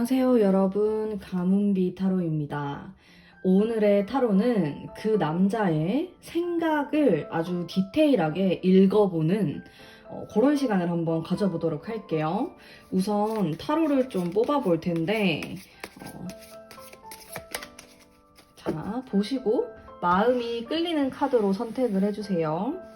안녕하세요, 여러분. 가문비 타로입니다. 오늘의 타로는 그 남자의 생각을 아주 디테일하게 읽어보는 그런 시간을 한번 가져보도록 할게요. 우선 타로를 좀 뽑아볼 텐데, 자, 보시고 마음이 끌리는 카드로 선택을 해주세요.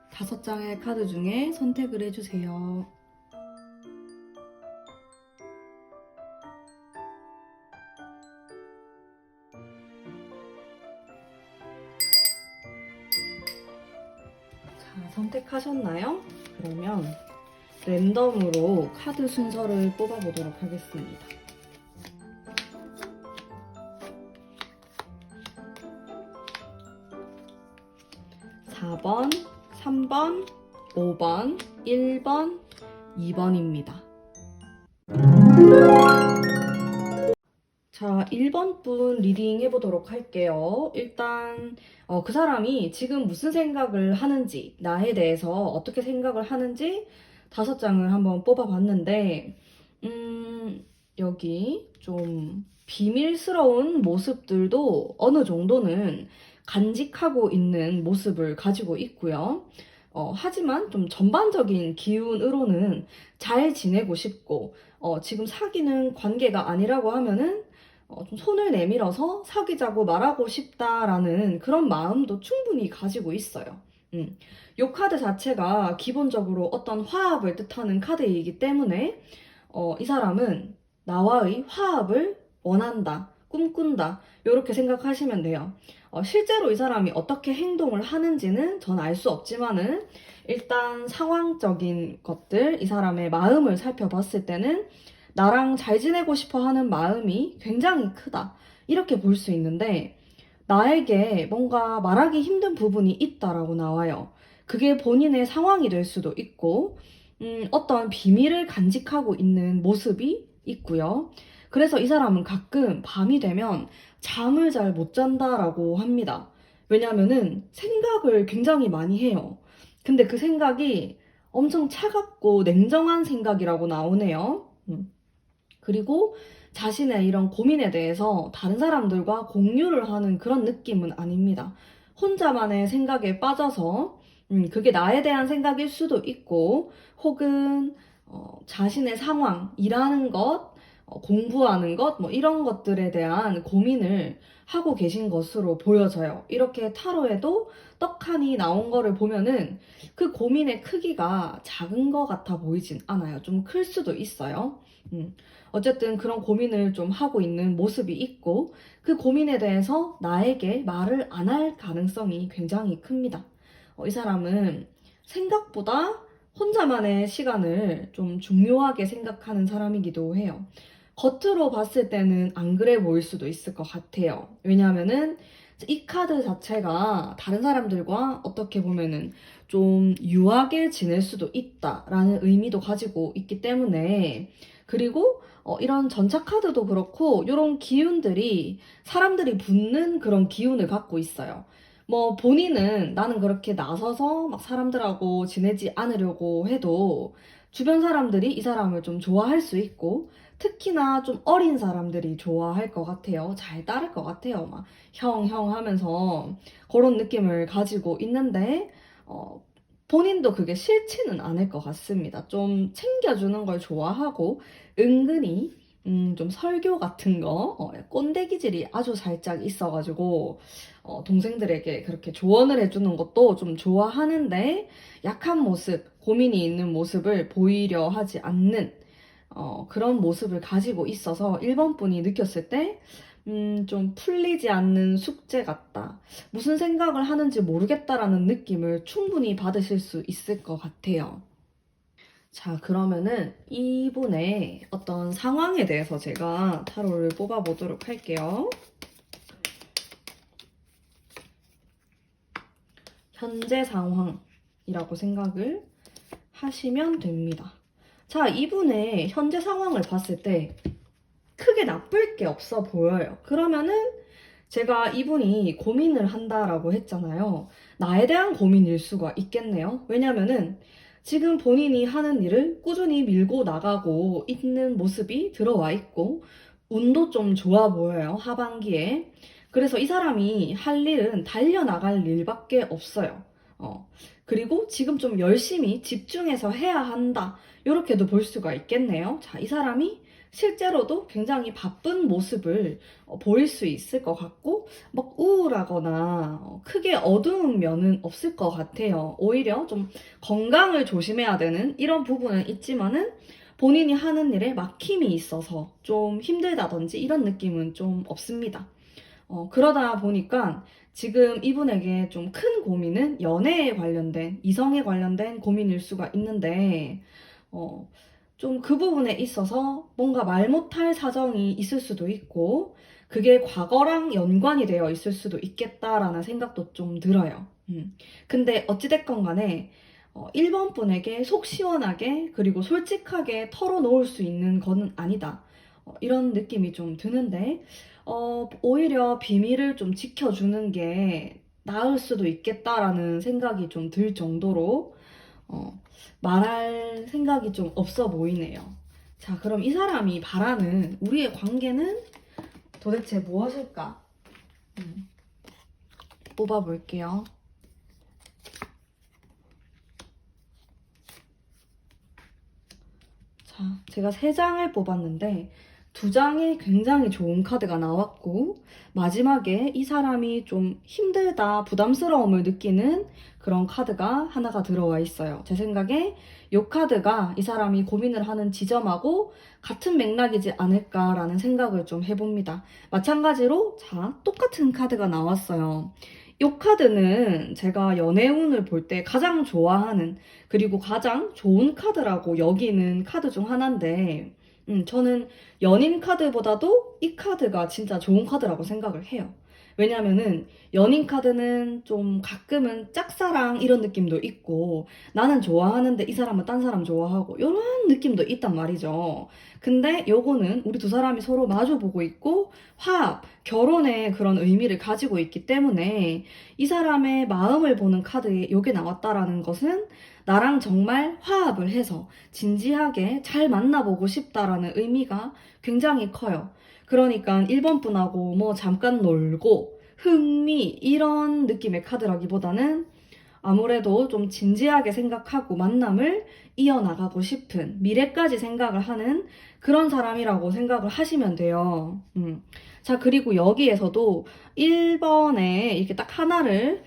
다섯 장의 카드 중에 선택을 해주세요. 자, 선택하셨나요? 그러면 랜덤으로 카드 순서를 뽑아보도록 하겠습니다. 4번, 3번, 5번, 1번, 2번입니다. 자, 1번 분 리딩 해보도록 할게요. 일단 그 사람이 지금 무슨 생각을 하는지, 나에 대해서 어떻게 생각을 하는지 다섯 장을 한번 뽑아봤는데 여기 좀 비밀스러운 모습들도 어느 정도는 간직하고 있는 모습을 가지고 있고요. 하지만 좀 전반적인 기운으로는 잘 지내고 싶고, 지금 사귀는 관계가 아니라고 하면은 좀 손을 내밀어서 사귀자고 말하고 싶다라는 그런 마음도 충분히 가지고 있어요. 이 카드 자체가 기본적으로 어떤 화합을 뜻하는 카드이기 때문에 이 사람은 나와의 화합을 원한다, 꿈꾼다, 이렇게 생각하시면 돼요. 실제로 이 사람이 어떻게 행동을 하는지는 전 알 수 없지만은 일단 상황적인 것들, 이 사람의 마음을 살펴봤을 때는 나랑 잘 지내고 싶어 하는 마음이 굉장히 크다, 이렇게 볼 수 있는데 나에게 뭔가 말하기 힘든 부분이 있다라고 나와요. 그게 본인의 상황이 될 수도 있고 어떤 비밀을 간직하고 있는 모습이 있고요. 그래서 이 사람은 가끔 밤이 되면 잠을 잘 못 잔다라고 합니다. 왜냐면은 생각을 굉장히 많이 해요. 근데 그 생각이 엄청 차갑고 냉정한 생각이라고 나오네요. 그리고 자신의 이런 고민에 대해서 다른 사람들과 공유를 하는 그런 느낌은 아닙니다. 혼자만의 생각에 빠져서 그게 나에 대한 생각일 수도 있고, 혹은 자신의 상황, 일하는 것, 공부하는 것, 뭐 이런 것들에 대한 고민을 하고 계신 것으로 보여져요. 이렇게 타로에도 떡하니 나온 거를 보면은 그 고민의 크기가 작은 것 같아 보이진 않아요. 좀 클 수도 있어요. 어쨌든 그런 고민을 좀 하고 있는 모습이 있고, 그 고민에 대해서 나에게 말을 안 할 가능성이 굉장히 큽니다. 이 사람은 생각보다 혼자만의 시간을 좀 중요하게 생각하는 사람이기도 해요. 겉으로 봤을 때는 안 그래 보일 수도 있을 것 같아요. 왜냐하면은 이 카드 자체가 다른 사람들과 어떻게 보면은 좀 유하게 지낼 수도 있다라는 의미도 가지고 있기 때문에, 그리고 이런 전차 카드도 그렇고 이런 기운들이 사람들이 붙는 그런 기운을 갖고 있어요. 뭐 본인은 나는 그렇게 나서서 막 사람들하고 지내지 않으려고 해도 주변 사람들이 이 사람을 좀 좋아할 수 있고, 특히나 좀 어린 사람들이 좋아할 것 같아요. 잘 따를 것 같아요. 막 형 하면서 그런 느낌을 가지고 있는데 어, 본인도 그게 싫지는 않을 것 같습니다. 좀 챙겨주는 걸 좋아하고 은근히 좀 설교 같은 거, 꼰대 기질이 아주 살짝 있어가지고 동생들에게 그렇게 조언을 해주는 것도 좀 좋아하는데 약한 모습, 고민이 있는 모습을 보이려 하지 않는 그런 모습을 가지고 있어서 1번 분이 느꼈을 때, 좀 풀리지 않는 숙제 같다. 무슨 생각을 하는지 모르겠다라는 느낌을 충분히 받으실 수 있을 것 같아요. 자, 그러면은 이분의 어떤 상황에 대해서 제가 타로를 뽑아보도록 할게요. 현재 상황이라고 생각을 하시면 됩니다. 자, 이분의 현재 상황을 봤을 때 크게 나쁠 게 없어 보여요. 그러면은 제가 이분이 고민을 한다라고 했잖아요. 나에 대한 고민일 수가 있겠네요. 왜냐면은 지금 본인이 하는 일을 꾸준히 밀고 나가고 있는 모습이 들어와 있고 운도 좀 좋아 보여요. 하반기에. 그래서 이 사람이 할 일은 달려나갈 일밖에 없어요. 어, 그리고 지금 좀 열심히 집중해서 해야 한다. 이렇게도 볼 수가 있겠네요. 자, 이 사람이 실제로도 굉장히 바쁜 모습을 보일 수 있을 것 같고, 막 우울하거나 크게 어두운 면은 없을 것 같아요. 오히려 좀 건강을 조심해야 되는 이런 부분은 있지만은 본인이 하는 일에 막힘이 있어서 좀 힘들다든지 이런 느낌은 좀 없습니다. 그러다 보니까 지금 이분에게 좀 큰 고민은 연애에 관련된, 이성에 관련된 고민일 수가 있는데, 어, 좀 그 부분에 있어서 뭔가 말 못할 사정이 있을 수도 있고, 그게 과거랑 연관이 되어 있을 수도 있겠다라는 생각도 좀 들어요. 근데 어찌됐건 간에, 1번 분에게 속 시원하게, 그리고 솔직하게 털어놓을 수 있는 거는 아니다. 이런 느낌이 좀 드는데, 오히려 비밀을 좀 지켜주는 게 나을 수도 있겠다라는 생각이 좀 들 정도로, 어, 말할 생각이 좀 없어 보이네요. 자, 그럼 이 사람이 바라는 우리의 관계는 도대체 무엇일까? 음, 뽑아볼게요. 자, 제가 3장을 뽑았는데 2장이 굉장히 좋은 카드가 나왔고 마지막에 이 사람이 좀 힘들다, 부담스러움을 느끼는 그런 카드가 하나가 들어와 있어요. 제 생각에 이 카드가 이 사람이 고민을 하는 지점하고 같은 맥락이지 않을까라는 생각을 좀 해봅니다. 마찬가지로 자, 똑같은 카드가 나왔어요. 이 카드는 제가 연애운을 볼 때 가장 좋아하는 그리고 가장 좋은 카드라고 여기는 카드 중 하나인데, 저는 연인 카드보다도 이 카드가 진짜 좋은 카드라고 생각을 해요. 왜냐면은 연인 카드는 좀 가끔은 짝사랑 이런 느낌도 있고 나는 좋아하는데 이 사람은 딴 사람 좋아하고 이런 느낌도 있단 말이죠. 근데 요거는 우리 두 사람이 서로 마주보고 있고 화합, 결혼의 그런 의미를 가지고 있기 때문에 이 사람의 마음을 보는 카드에 요게 나왔다라는 것은 나랑 정말 화합을 해서 진지하게 잘 만나보고 싶다라는 의미가 굉장히 커요. 그러니까 1번 분하고 뭐 잠깐 놀고 흥미 이런 느낌의 카드라기보다는 아무래도 좀 진지하게 생각하고 만남을 이어나가고 싶은 미래까지 생각을 하는 그런 사람이라고 생각을 하시면 돼요. 자, 그리고 여기에서도 1번에 이렇게 딱 하나를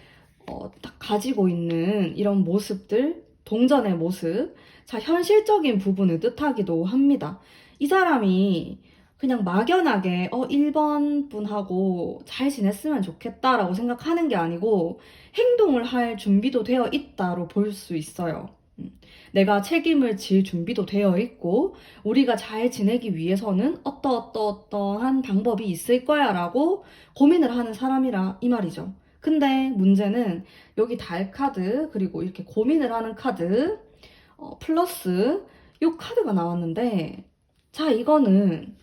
딱 가지고 있는 이런 모습들, 동전의 모습, 자, 현실적인 부분을 뜻하기도 합니다. 이 사람이 그냥 막연하게 1번 분하고 잘 지냈으면 좋겠다라고 생각하는 게 아니고 행동을 할 준비도 되어 있다로 볼 수 있어요. 내가 책임을 질 준비도 되어 있고 우리가 잘 지내기 위해서는 어떠한 방법이 있을 거야 라고 고민을 하는 사람이라 이 말이죠. 근데 문제는 여기 달 카드 그리고 이렇게 고민을 하는 카드 플러스 이 카드가 나왔는데 자 이거는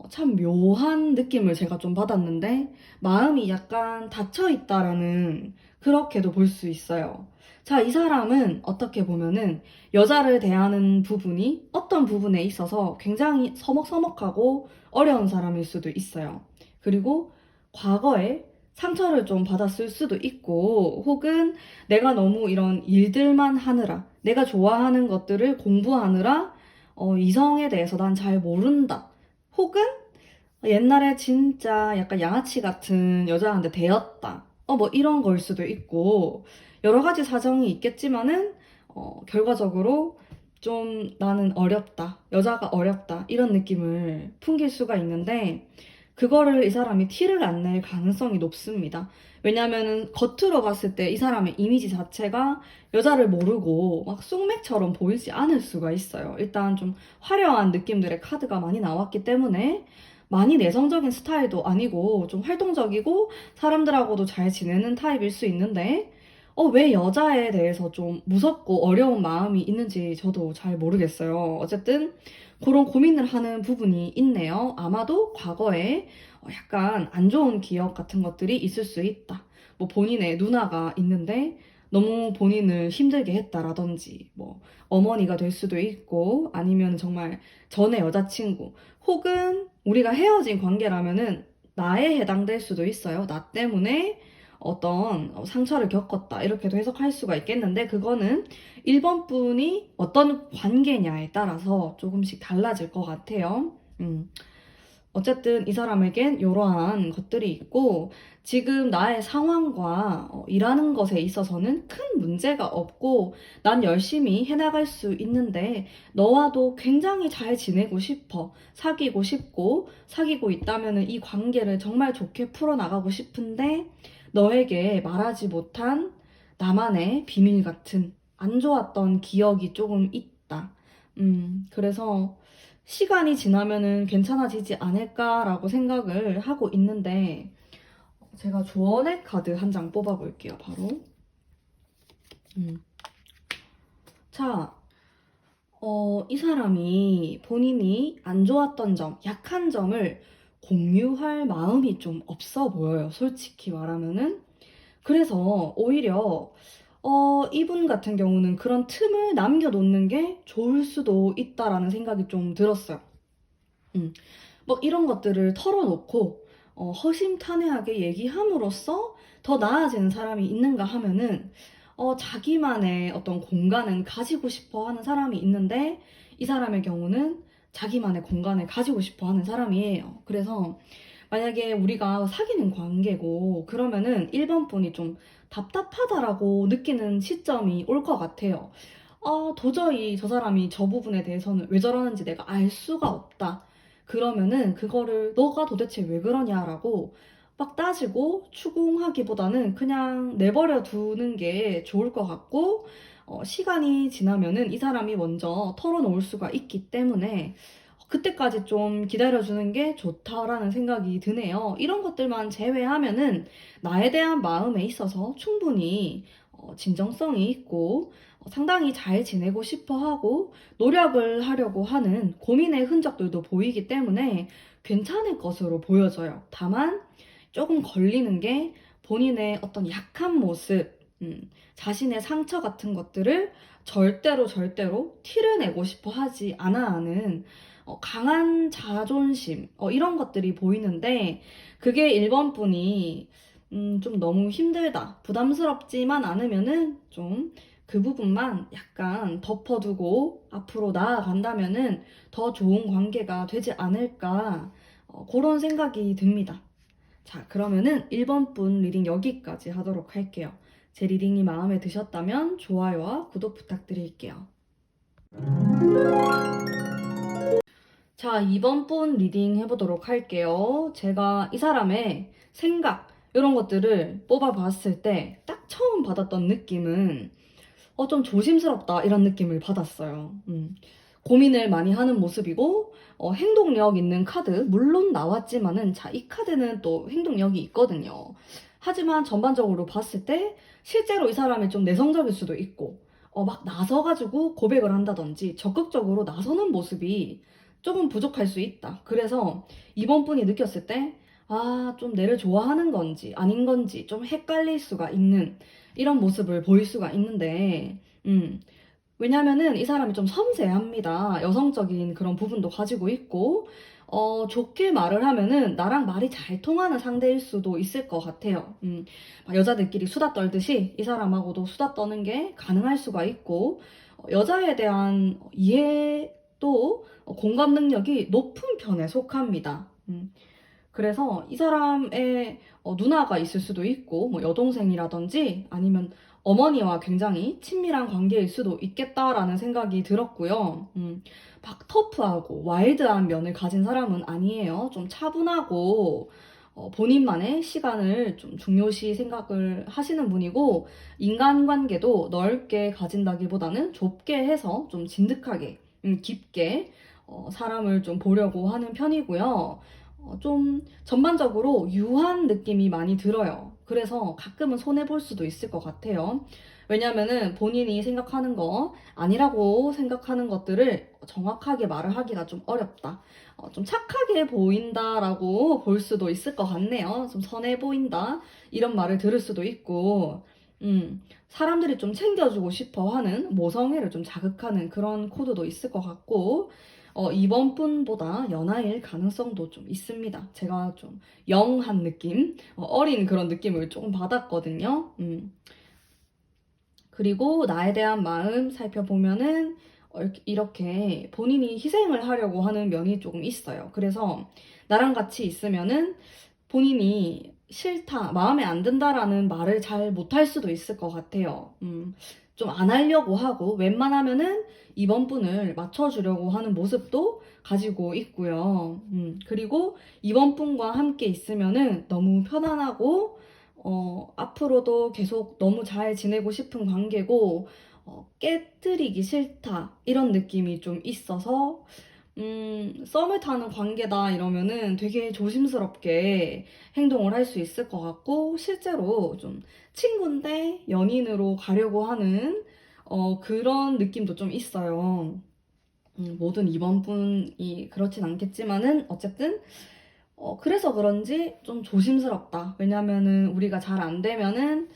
참 묘한 느낌을 제가 좀 받았는데 마음이 약간 닫혀 있다라는 그렇게도 볼 수 있어요. 자, 이 사람은 어떻게 보면은 여자를 대하는 부분이 어떤 부분에 있어서 굉장히 서먹서먹하고 어려운 사람일 수도 있어요. 그리고 과거에 상처를 좀 받았을 수도 있고, 혹은 내가 너무 이런 일들만 하느라, 내가 좋아하는 것들을 공부하느라, 이성에 대해서 난 잘 모른다. 혹은 옛날에 진짜 약간 양아치 같은 여자한테 대였다. 뭐 이런 걸 수도 있고, 여러 가지 사정이 있겠지만은, 결과적으로 좀 나는 어렵다. 여자가 어렵다. 이런 느낌을 풍길 수가 있는데, 그거를 이 사람이 티를 안 낼 가능성이 높습니다. 왜냐면은 겉으로 봤을 때 이 사람의 이미지 자체가 여자를 모르고 막 쑥맥처럼 보이지 않을 수가 있어요. 일단 좀 화려한 느낌들의 카드가 많이 나왔기 때문에 많이 내성적인 스타일도 아니고 좀 활동적이고 사람들하고도 잘 지내는 타입일 수 있는데 왜 여자에 대해서 좀 무섭고 어려운 마음이 있는지 저도 잘 모르겠어요. 어쨌든 그런 고민을 하는 부분이 있네요. 아마도 과거에 약간 안 좋은 기억 같은 것들이 있을 수 있다. 뭐 본인의 누나가 있는데 너무 본인을 힘들게 했다라든지 뭐 어머니가 될 수도 있고 아니면 정말 전에 여자친구 혹은 우리가 헤어진 관계라면은 나에 해당될 수도 있어요. 나 때문에 어떤 상처를 겪었다. 이렇게도 해석할 수가 있겠는데 그거는 1번 분이 어떤 관계냐에 따라서 조금씩 달라질 것 같아요. 어쨌든 이 사람에겐 이러한 것들이 있고 지금 나의 상황과 일하는 것에 있어서는 큰 문제가 없고 난 열심히 해나갈 수 있는데 너와도 굉장히 잘 지내고 싶어. 사귀고 싶고 사귀고 있다면 이 관계를 정말 좋게 풀어나가고 싶은데 너에게 말하지 못한 나만의 비밀 같은 안 좋았던 기억이 조금 있다. 그래서 시간이 지나면은 괜찮아지지 않을까라고 생각을 하고 있는데, 제가 조언의 카드 한 장 뽑아볼게요, 바로. 음. 자, 이 사람이 본인이 안 좋았던 점, 약한 점을 공유할 마음이 좀 없어 보여요, 솔직히 말하면은. 그래서 오히려 이분 같은 경우는 그런 틈을 남겨놓는 게 좋을 수도 있다라는 생각이 좀 들었어요. 음. 뭐 이런 것들을 털어놓고 허심탄회하게 얘기함으로써 더 나아지는 사람이 있는가 하면은 자기만의 어떤 공간은 가지고 싶어 하는 사람이 있는데 이 사람의 경우는 자기만의 공간을 가지고 싶어 하는 사람이에요. 그래서 만약에 우리가 사귀는 관계고 그러면은 1번 분이 좀 답답하다라고 느끼는 시점이 올 것 같아요. 도저히 저 사람이 저 부분에 대해서는 왜 저러는지 내가 알 수가 없다. 그러면은 그거를 너가 도대체 왜 그러냐라고 막 따지고 추궁하기보다는 그냥 내버려 두는 게 좋을 것 같고, 시간이 지나면은 이 사람이 먼저 털어놓을 수가 있기 때문에 그때까지 좀 기다려주는 게 좋다라는 생각이 드네요. 이런 것들만 제외하면은 나에 대한 마음에 있어서 충분히 진정성이 있고 상당히 잘 지내고 싶어 하고 노력을 하려고 하는 고민의 흔적들도 보이기 때문에 괜찮을 것으로 보여져요. 다만 조금 걸리는 게 본인의 어떤 약한 모습, 자신의 상처 같은 것들을 절대로 티를 내고 싶어 하지 않아 하는 강한 자존심, 이런 것들이 보이는데 그게 1번 분이 좀 너무 힘들다, 부담스럽지만 않으면은 좀 그 부분만 약간 덮어두고 앞으로 나아간다면은 더 좋은 관계가 되지 않을까, 그런 생각이 듭니다. 자, 그러면은 1번 분 리딩 여기까지 하도록 할게요. 제 리딩이 마음에 드셨다면 좋아요와 구독 부탁드릴게요. 자, 2번 분 리딩 해보도록 할게요. 제가 이 사람의 생각, 이런 것들을 뽑아봤을 때 딱 처음 받았던 느낌은 좀 조심스럽다 이런 느낌을 받았어요. 고민을 많이 하는 모습이고 행동력 있는 카드 물론 나왔지만은 자, 이 카드는 또 행동력이 있거든요. 하지만 전반적으로 봤을 때 실제로 이 사람이 좀 내성적일 수도 있고 막 나서가지고 고백을 한다든지 적극적으로 나서는 모습이 조금 부족할 수 있다. 그래서 이번 분이 느꼈을 때 좀 내를 좋아하는 건지 아닌 건지 좀 헷갈릴 수가 있는 이런 모습을 보일 수가 있는데, 왜냐면은 이 사람이 좀 섬세합니다. 여성적인 그런 부분도 가지고 있고, 좋게 말을 하면은 나랑 말이 잘 통하는 상대일 수도 있을 것 같아요. 막 여자들끼리 수다 떨듯이 이 사람하고도 수다 떠는 게 가능할 수가 있고, 여자에 대한 이해도 공감 능력이 높은 편에 속합니다. 그래서 이 사람의 누나가 있을 수도 있고, 뭐 여동생이라든지 아니면 어머니와 굉장히 친밀한 관계일 수도 있겠다라는 생각이 들었고요. 막 터프하고 와일드한 면을 가진 사람은 아니에요. 좀 차분하고 본인만의 시간을 좀 중요시 생각을 하시는 분이고, 인간관계도 넓게 가진다기보다는 좁게 해서 좀 진득하게, 깊게 사람을 좀 보려고 하는 편이고요. 좀 전반적으로 유한 느낌이 많이 들어요. 그래서 가끔은 손해볼 수도 있을 것 같아요. 왜냐면은 본인이 생각하는 거 아니라고 생각하는 것들을 정확하게 말을 하기가 좀 어렵다. 좀 착하게 보인다라고 볼 수도 있을 것 같네요. 좀 선해 보인다. 이런 말을 들을 수도 있고, 사람들이 좀 챙겨주고 싶어 하는 모성애를 좀 자극하는 그런 코드도 있을 것 같고, 이번 분보다 연하일 가능성도 좀 있습니다. 제가 좀 영한 느낌, 어린 그런 느낌을 조금 받았거든요. 그리고 나에 대한 마음 살펴보면은 이렇게 본인이 희생을 하려고 하는 면이 조금 있어요. 그래서 나랑 같이 있으면은 본인이 싫다, 마음에 안 든다라는 말을 잘 못할 수도 있을 것 같아요. 좀 안 하려고 하고, 웬만하면은 이번 분을 맞춰주려고 하는 모습도 가지고 있고요. 그리고 이번 분과 함께 있으면은 너무 편안하고, 앞으로도 계속 너무 잘 지내고 싶은 관계고, 깨뜨리기 싫다, 이런 느낌이 좀 있어서, 썸을 타는 관계다 이러면은 되게 조심스럽게 행동을 할 수 있을 것 같고, 실제로 좀 친구인데 연인으로 가려고 하는 그런 느낌도 좀 있어요. 모든 이번 분이 그렇진 않겠지만은 어쨌든 그래서 그런지 좀 조심스럽다. 왜냐면은 우리가 잘 안 되면은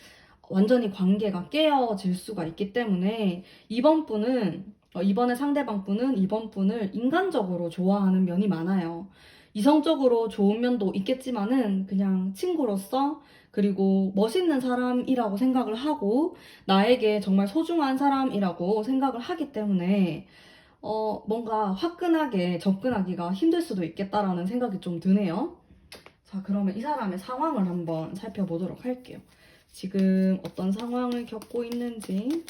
완전히 관계가 깨어질 수가 있기 때문에 이번 분은 이번에 상대방 분은 이번 분을 인간적으로 좋아하는 면이 많아요. 이성적으로 좋은 면도 있겠지만은 그냥 친구로서, 그리고 멋있는 사람이라고 생각을 하고 나에게 정말 소중한 사람이라고 생각을 하기 때문에 뭔가 화끈하게 접근하기가 힘들 수도 있겠다라는 생각이 좀 드네요. 자, 그러면 이 사람의 상황을 한번 살펴보도록 할게요. 지금 어떤 상황을 겪고 있는지.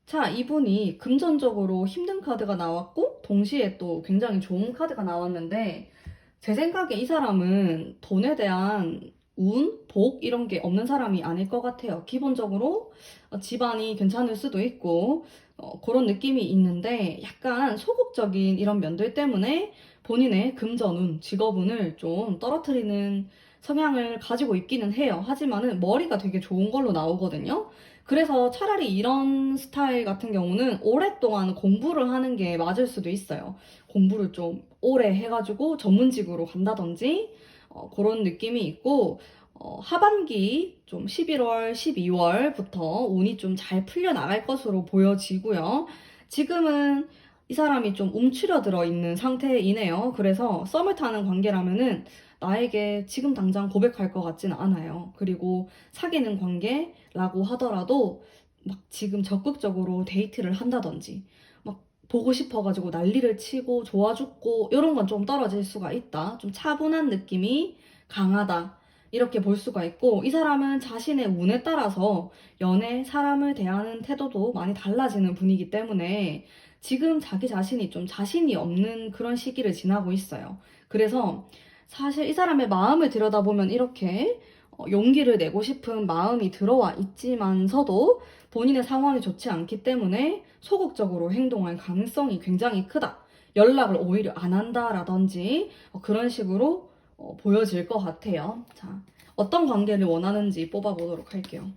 자, 이분이 금전적으로 힘든 카드가 나왔고, 동시에 또 굉장히 좋은 카드가 나왔는데, 제 생각에 이 사람은 돈에 대한 운, 복 이런 게 없는 사람이 아닐 것 같아요. 기본적으로 집안이 괜찮을 수도 있고 그런 느낌이 있는데, 약간 소극적인 이런 면들 때문에 본인의 금전운, 직업운을 좀 떨어뜨리는 성향을 가지고 있기는 해요. 하지만은 머리가 되게 좋은 걸로 나오거든요. 그래서 차라리 이런 스타일 같은 경우는 오랫동안 공부를 하는 게 맞을 수도 있어요. 공부를 좀 오래 해가지고 전문직으로 간다든지 그런 느낌이 있고, 하반기 좀 11월, 12월부터 운이 좀 잘 풀려나갈 것으로 보여지고요. 지금은 이 사람이 좀 움츠려들어 있는 상태이네요. 그래서 썸을 타는 관계라면은 나에게 지금 당장 고백할 것 같지는 않아요. 그리고 사귀는 관계라고 하더라도 막 지금 적극적으로 데이트를 한다든지 막 보고 싶어가지고 난리를 치고 좋아 죽고 이런 건 좀 떨어질 수가 있다. 좀 차분한 느낌이 강하다. 이렇게 볼 수가 있고, 이 사람은 자신의 운에 따라서 연애, 사람을 대하는 태도도 많이 달라지는 분이기 때문에 지금 자기 자신이 좀 자신이 없는 그런 시기를 지나고 있어요. 그래서 사실 이 사람의 마음을 들여다보면 이렇게 용기를 내고 싶은 마음이 들어와 있지만서도 본인의 상황이 좋지 않기 때문에 소극적으로 행동할 가능성이 굉장히 크다. 연락을 오히려 안 한다라든지 그런 식으로 보여질 것 같아요. 자, 어떤 관계를 원하는지 뽑아보도록 할게요.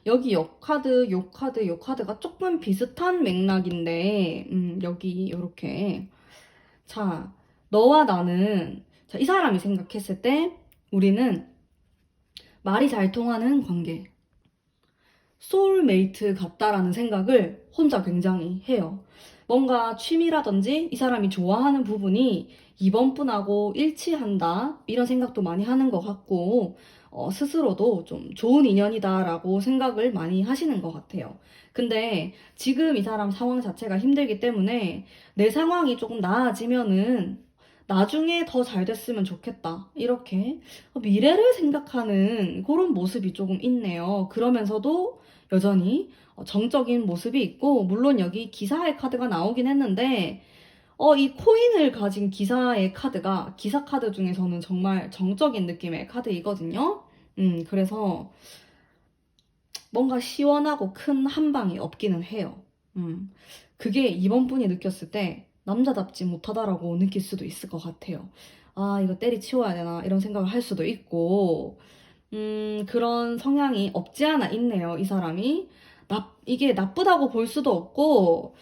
여기 요 카드, 요 카드, 요 카드가 조금 비슷한 맥락인데, 여기 이렇게. 자, 너와 나는, 자, 이 사람이 생각했을 때, 우리는 말이 잘 통하는 관계, 소울메이트 같다라는 생각을 혼자 굉장히 해요. 뭔가 취미라든지 이 사람이 좋아하는 부분이 이번 분하고 일치한다, 이런 생각도 많이 하는 것 같고, 스스로도 좀 좋은 인연이다라고 생각을 많이 하시는 것 같아요. 근데 지금 이 사람 상황 자체가 힘들기 때문에 내 상황이 조금 나아지면은 나중에 더 잘 됐으면 좋겠다. 이렇게 미래를 생각하는 그런 모습이 조금 있네요. 그러면서도 여전히 정적인 모습이 있고, 물론 여기 기사의 카드가 나오긴 했는데, 이 코인을 가진 기사의 카드가 기사 카드 중에서는 정말 정적인 느낌의 카드이거든요. 그래서 뭔가 시원하고 큰 한 방이 없기는 해요. 그게 이번 분이 느꼈을 때 남자답지 못하다라고 느낄 수도 있을 것 같아요. 아, 이거 때리치워야 되나 이런 생각을 할 수도 있고, 그런 성향이 없지 않아 있네요, 이 사람이. 이게 나쁘다고 볼 수도 없고,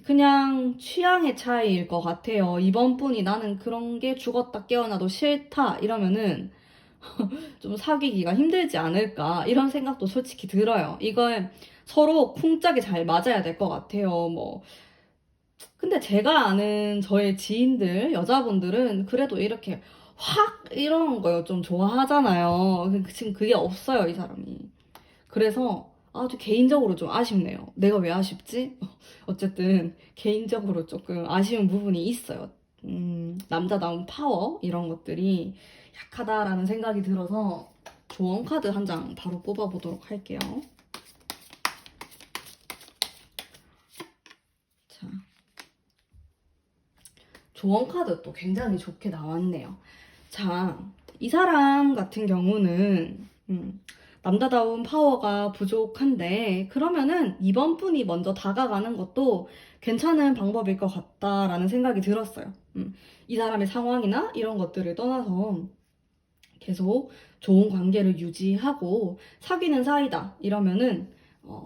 그냥 취향의 차이일 것 같아요. 이번 분이 나는 그런 게 죽었다 깨어나도 싫다 이러면은 좀 사귀기가 힘들지 않을까 이런 생각도 솔직히 들어요. 이걸 서로 쿵짝이 잘 맞아야 될 것 같아요. 뭐 근데 제가 아는 저의 지인들 여자분들은 그래도 이렇게 확 이런 거 좀 좋아하잖아요. 지금 그게 없어요, 이 사람이. 그래서 아주 개인적으로 좀 아쉽네요. 내가 왜 아쉽지? 어쨌든 개인적으로 조금 아쉬운 부분이 있어요. 남자다운 파워 이런 것들이 약하다라는 생각이 들어서 조언 카드 한 장 바로 뽑아보도록 할게요. 자, 조언 카드 또 굉장히 좋게 나왔네요. 자, 이 사람 같은 경우는 남자다운 파워가 부족한데, 그러면은 이번 분이 먼저 다가가는 것도 괜찮은 방법일 것 같다라는 생각이 들었어요. 이 사람의 상황이나 이런 것들을 떠나서 계속 좋은 관계를 유지하고 사귀는 사이다 이러면은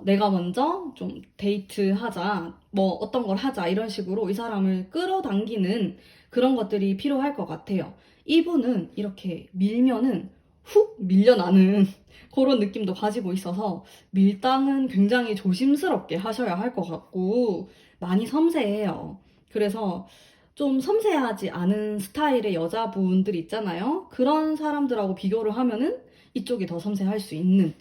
내가 먼저 좀 데이트하자, 뭐 어떤 걸 하자 이런 식으로 이 사람을 끌어당기는 그런 것들이 필요할 것 같아요. 이분은 이렇게 밀면은 훅 밀려나는 그런 느낌도 가지고 있어서 밀당은 굉장히 조심스럽게 하셔야 할 것 같고, 많이 섬세해요. 그래서 좀 섬세하지 않은 스타일의 여자분들 있잖아요. 그런 사람들하고 비교를 하면은 이쪽이 더 섬세할 수 있는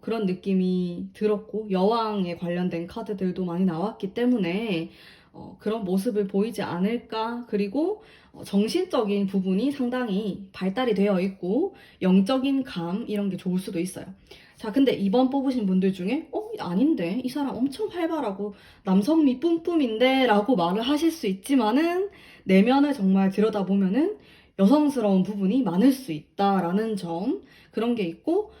그런 느낌이 들었고, 여왕에 관련된 카드들도 많이 나왔기 때문에 그런 모습을 보이지 않을까. 그리고 정신적인 부분이 상당히 발달이 되어 있고 영적인 감 이런 게 좋을 수도 있어요. 자, 근데 이번 뽑으신 분들 중에 아닌데 이 사람 엄청 활발하고 남성미 뿜뿜인데 라고 말을 하실 수 있지만은 내면을 정말 들여다보면은 여성스러운 부분이 많을 수 있다라는 점, 그런 게 있고,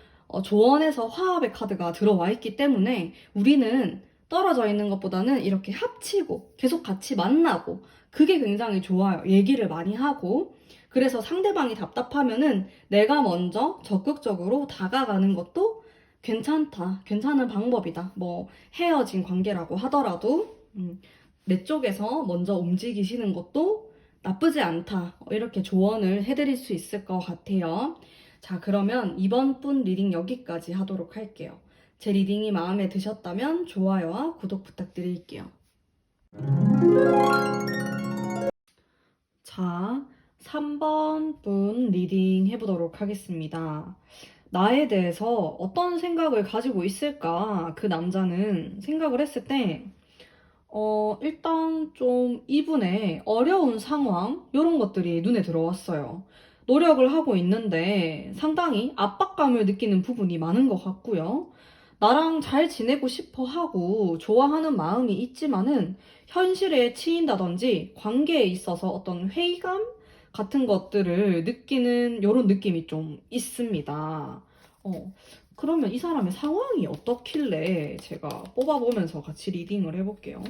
조언에서 화합의 카드가 들어와 있기 때문에 우리는 떨어져 있는 것보다는 이렇게 합치고 계속 같이 만나고, 그게 굉장히 좋아요. 얘기를 많이 하고. 그래서 상대방이 답답하면은 내가 먼저 적극적으로 다가가는 것도 괜찮다, 괜찮은 방법이다. 뭐 헤어진 관계라고 하더라도 내 쪽에서 먼저 움직이시는 것도 나쁘지 않다. 이렇게 조언을 해드릴 수 있을 것 같아요. 자, 그러면 이번 분 리딩 여기까지 하도록 할게요. 제 리딩이 마음에 드셨다면 좋아요와 구독 부탁드릴게요. 자, 3번 분 리딩 해보도록 하겠습니다. 나에 대해서 어떤 생각을 가지고 있을까? 그 남자는 생각을 했을 때, 일단 좀 이분의 어려운 상황, 이런 것들이 눈에 들어왔어요. 노력을 하고 있는데 상당히 압박감을 느끼는 부분이 많은 것 같고요. 나랑 잘 지내고 싶어 하고 좋아하는 마음이 있지만은 현실에 치인다든지 관계에 있어서 어떤 회의감 같은 것들을 느끼는 이런 느낌이 좀 있습니다. 그러면 이 사람의 상황이 어떻길래 제가 뽑아보면서 같이 리딩을 해볼게요.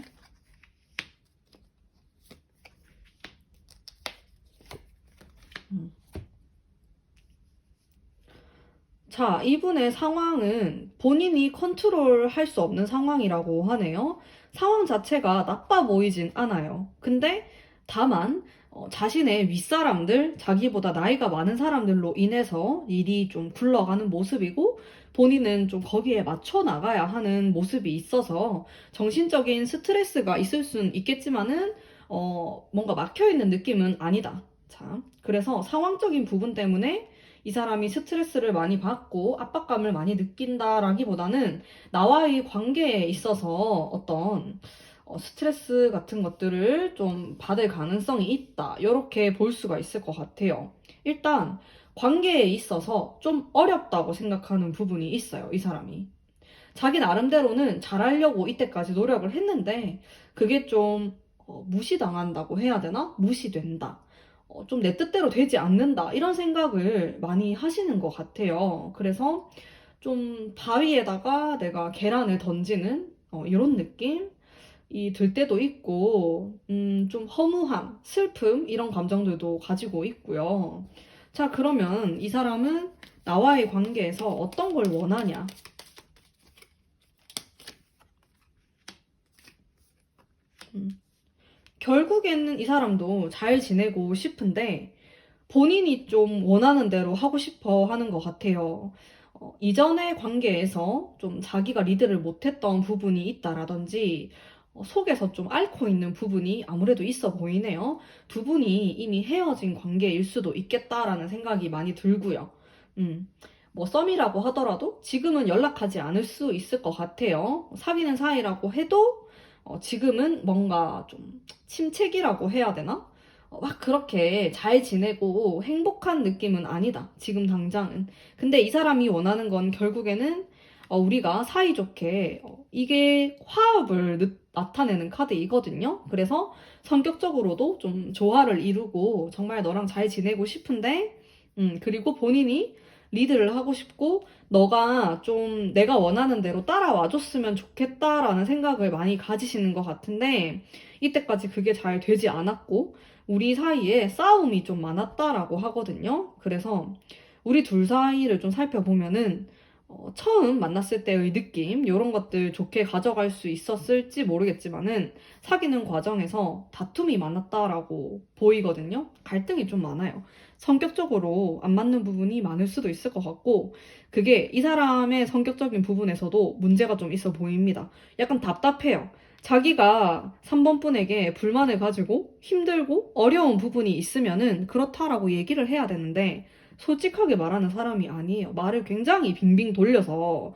자, 이분의 상황은 본인이 컨트롤할 수 없는 상황이라고 하네요. 상황 자체가 나빠 보이진 않아요. 근데 다만 자신의 윗사람들, 자기보다 나이가 많은 사람들로 인해서 일이 좀 굴러가는 모습이고 본인은 좀 거기에 맞춰 나가야 하는 모습이 있어서 정신적인 스트레스가 있을 수는 있겠지만은 뭔가 막혀있는 느낌은 아니다. 자, 그래서 상황적인 부분 때문에 이 사람이 스트레스를 많이 받고 압박감을 많이 느낀다라기보다는 나와의 관계에 있어서 어떤 스트레스 같은 것들을 좀 받을 가능성이 있다. 이렇게 볼 수가 있을 것 같아요. 일단 관계에 있어서 좀 어렵다고 생각하는 부분이 있어요. 이 사람이. 자기 나름대로는 잘하려고 이때까지 노력을 했는데 그게 좀 무시당한다고 해야 되나? 무시된다. 좀 내 뜻대로 되지 않는다. 이런 생각을 많이 하시는 것 같아요. 그래서 좀 바위에다가 내가 계란을 던지는 이런 느낌이 들 때도 있고, 좀 허무함, 슬픔, 이런 감정들도 가지고 있고요. 자, 그러면 이 사람은 나와의 관계에서 어떤 걸 원하냐? 결국에는 이 사람도 잘 지내고 싶은데 본인이 좀 원하는 대로 하고 싶어 하는 것 같아요. 이전의 관계에서 좀 자기가 리드를 못했던 부분이 있다라든지 속에서 좀 앓고 있는 부분이 아무래도 있어 보이네요. 두 분이 이미 헤어진 관계일 수도 있겠다라는 생각이 많이 들고요. 음, 뭐 썸이라고 하더라도 지금은 연락하지 않을 수 있을 것 같아요. 사귀는 사이라고 해도 지금은 뭔가 좀 침체기라고 해야 되나? 막 그렇게 잘 지내고 행복한 느낌은 아니다. 지금 당장은. 근데 이 사람이 원하는 건 결국에는 우리가 사이좋게 이게 화합을 나타내는 카드이거든요. 그래서 성격적으로도 좀 조화를 이루고 정말 너랑 잘 지내고 싶은데 그리고 본인이 리드를 하고 싶고 너가 좀 내가 원하는 대로 따라와 줬으면 좋겠다라는 생각을 많이 가지시는 것 같은데 이때까지 그게 잘 되지 않았고 우리 사이에 싸움이 좀 많았다라고 하거든요. 그래서 우리 둘 사이를 좀 살펴보면은 처음 만났을 때의 느낌 이런 것들 좋게 가져갈 수 있었을지 모르겠지만은 사귀는 과정에서 다툼이 많았다라고 보이거든요. 갈등이 좀 많아요. 성격적으로 안 맞는 부분이 많을 수도 있을 것 같고 그게 이 사람의 성격적인 부분에서도 문제가 좀 있어 보입니다. 약간 답답해요. 자기가 3번 분에게 불만을 가지고 힘들고 어려운 부분이 있으면은 그렇다라고 얘기를 해야 되는데 솔직하게 말하는 사람이 아니에요. 말을 굉장히 빙빙 돌려서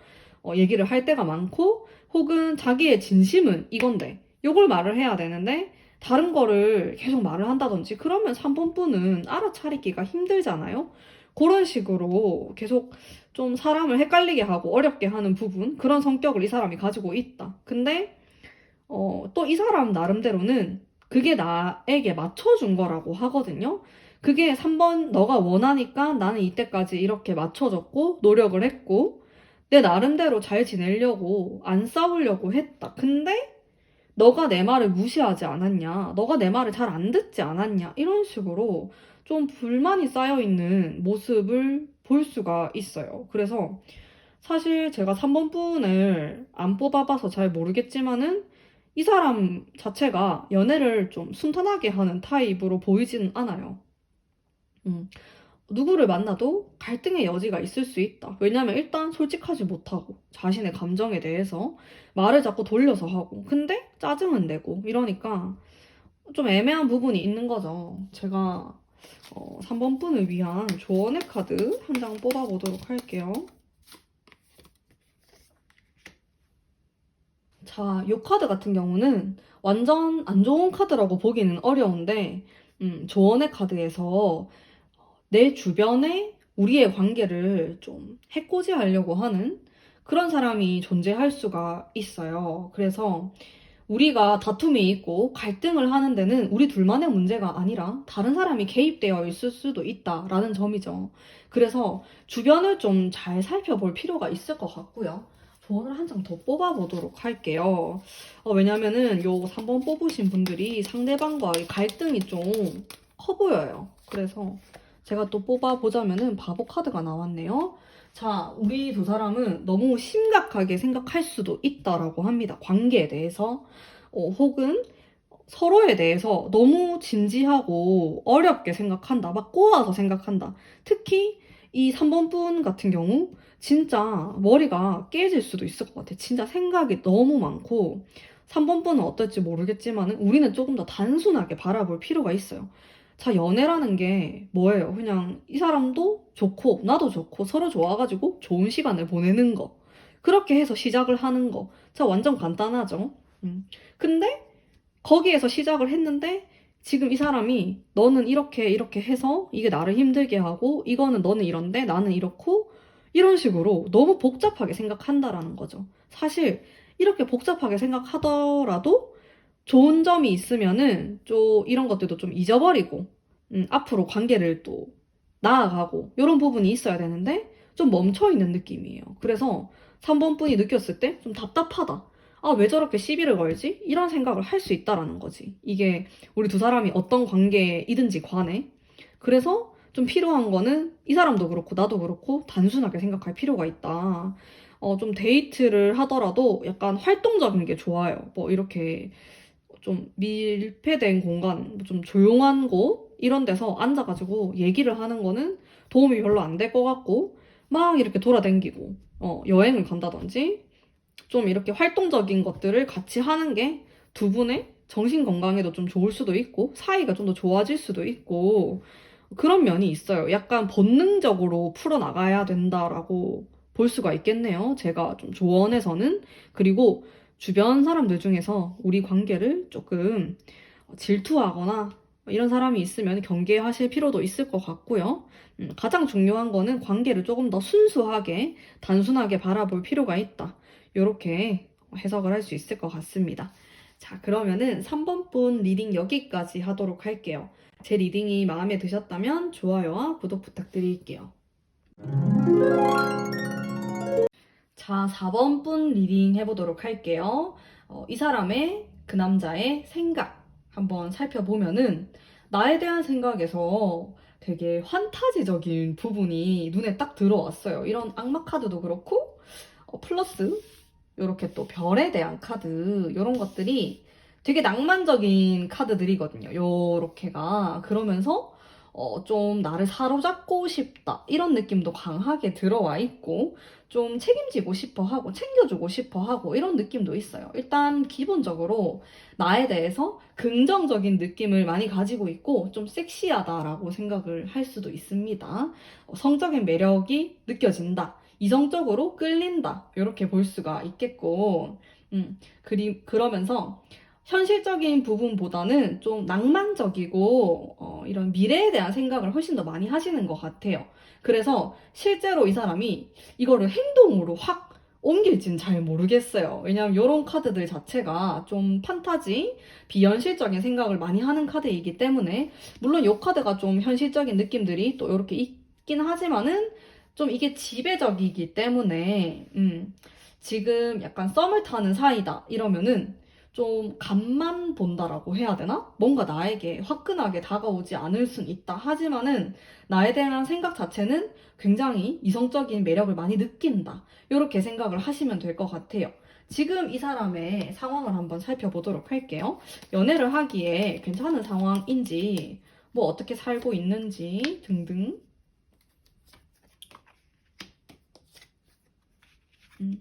얘기를 할 때가 많고 혹은 자기의 진심은 이건데 요걸 말을 해야 되는데 다른 거를 계속 말을 한다든지 그러면 3번 분은 알아차리기가 힘들잖아요. 그런 식으로 계속 좀 사람을 헷갈리게 하고 어렵게 하는 부분 그런 성격을 이 사람이 가지고 있다. 근데 또 이 사람 나름대로는 그게 나에게 맞춰준 거라고 하거든요. 그게 3번 너가 원하니까 나는 이때까지 이렇게 맞춰줬고 노력을 했고 내 나름대로 잘 지내려고 안 싸우려고 했다. 근데 너가 내 말을 무시하지 않았냐? 너가 내 말을 잘 안 듣지 않았냐? 이런 식으로 좀 불만이 쌓여 있는 모습을 볼 수가 있어요. 그래서 사실 제가 3번 분을 안 뽑아봐서 잘 모르겠지만은 이 사람 자체가 연애를 좀 순탄하게 하는 타입으로 보이지는 않아요. 음, 누구를 만나도 갈등의 여지가 있을 수 있다. 왜냐면 일단 솔직하지 못하고 자신의 감정에 대해서 말을 자꾸 돌려서 하고 근데 짜증은 내고 이러니까 좀 애매한 부분이 있는 거죠. 제가 3번 분을 위한 조언의 카드 한 장 뽑아보도록 할게요. 자, 이 카드 같은 경우는 완전 안 좋은 카드라고 보기는 어려운데, 조언의 카드에서 내 주변에 우리의 관계를 좀 해코지하려고 하는 그런 사람이 존재할 수가 있어요. 그래서 우리가 다툼이 있고 갈등을 하는 데는 우리 둘만의 문제가 아니라 다른 사람이 개입되어 있을 수도 있다라는 점이죠. 그래서 주변을 좀 잘 살펴볼 필요가 있을 것 같고요. 조언을 한 장 더 뽑아보도록 할게요. 왜냐면은 요 3번 뽑으신 분들이 상대방과의 갈등이 좀 커 보여요. 그래서 제가 또 뽑아보자면은 바보 카드가 나왔네요. 자, 우리 두 사람은 너무 심각하게 생각할 수도 있다라고 합니다. 관계에 대해서. 혹은 서로에 대해서 너무 진지하고 어렵게 생각한다. 막 꼬아서 생각한다. 특히 이 3번 분 같은 경우 진짜 머리가 깨질 수도 있을 것 같아. 진짜 생각이 너무 많고 3번 분은 어떨지 모르겠지만 우리는 조금 더 단순하게 바라볼 필요가 있어요. 자, 연애라는 게 뭐예요? 그냥 이 사람도 좋고 나도 좋고 서로 좋아가지고 좋은 시간을 보내는 거. 그렇게 해서 시작을 하는 거. 자, 완전 간단하죠? 근데 거기에서 시작을 했는데 지금 이 사람이 너는 이렇게 이렇게 해서 이게 나를 힘들게 하고 이거는 너는 이런데 나는 이렇고 이런 식으로 너무 복잡하게 생각한다라는 거죠. 사실 이렇게 복잡하게 생각하더라도 좋은 점이 있으면은 좀 이런 것들도 좀 잊어버리고 앞으로 관계를 또 나아가고 이런 부분이 있어야 되는데 좀 멈춰 있는 느낌이에요. 그래서 3번 분이 느꼈을 때 좀 답답하다. 아, 왜 저렇게 시비를 걸지? 이런 생각을 할 수 있다라는 거지. 이게 우리 두 사람이 어떤 관계이든지 간에. 그래서 좀 필요한 거는 이 사람도 그렇고 나도 그렇고 단순하게 생각할 필요가 있다. 좀 데이트를 하더라도 약간 활동적인 게 좋아요. 뭐 이렇게 좀 밀폐된 공간, 좀 조용한 곳 이런 데서 앉아가지고 얘기를 하는 거는 도움이 별로 안 될 것 같고 막 이렇게 돌아다니고 여행을 간다든지 좀 이렇게 활동적인 것들을 같이 하는 게 두 분의 정신 건강에도 좀 좋을 수도 있고 사이가 좀 더 좋아질 수도 있고 그런 면이 있어요. 약간 본능적으로 풀어나가야 된다라고 볼 수가 있겠네요. 제가 좀 조언해서는. 그리고 주변 사람들 중에서 우리 관계를 조금 질투하거나 이런 사람이 있으면 경계하실 필요도 있을 것 같고요. 가장 중요한 거는 관계를 조금 더 순수하게, 단순하게 바라볼 필요가 있다. 이렇게 해석을 할 수 있을 것 같습니다. 자, 그러면은 3번 분 리딩 여기까지 하도록 할게요. 제 리딩이 마음에 드셨다면 좋아요와 구독 부탁드릴게요. 자, 4번 분 리딩 해보도록 할게요. 이 사람의, 그 남자의 생각 한번 살펴보면은 나에 대한 생각에서 되게 환타지적인 부분이 눈에 딱 들어왔어요. 이런 악마 카드도 그렇고, 플러스 이렇게 또 별에 대한 카드 이런 것들이 되게 낭만적인 카드들이거든요. 요렇게가 그러면서 좀 나를 사로잡고 싶다 이런 느낌도 강하게 들어와 있고 좀 책임지고 싶어 하고 챙겨주고 싶어 하고 이런 느낌도 있어요. 일단 기본적으로 나에 대해서 긍정적인 느낌을 많이 가지고 있고 좀 섹시하다라고 생각을 할 수도 있습니다. 성적인 매력이 느껴진다. 이성적으로 끌린다. 이렇게 볼 수가 있겠고, 그러면서 현실적인 부분보다는 좀 낭만적이고, 이런 미래에 대한 생각을 훨씬 더 많이 하시는 것 같아요. 그래서 실제로 이 사람이 이거를 행동으로 확 옮길지는 잘 모르겠어요. 왜냐면 이런 카드들 자체가 좀 판타지, 비현실적인 생각을 많이 하는 카드이기 때문에, 물론 이 카드가 좀 현실적인 느낌들이 또 이렇게 있긴 하지만은, 좀 이게 지배적이기 때문에 지금 약간 썸을 타는 사이다 이러면은 좀 간만 본다라고 해야 되나? 뭔가 나에게 화끈하게 다가오지 않을 순 있다. 하지만은 나에 대한 생각 자체는 굉장히 이성적인 매력을 많이 느낀다. 이렇게 생각을 하시면 될 것 같아요. 지금 이 사람의 상황을 한번 살펴보도록 할게요. 연애를 하기에 괜찮은 상황인지, 뭐 어떻게 살고 있는지 등등. 음.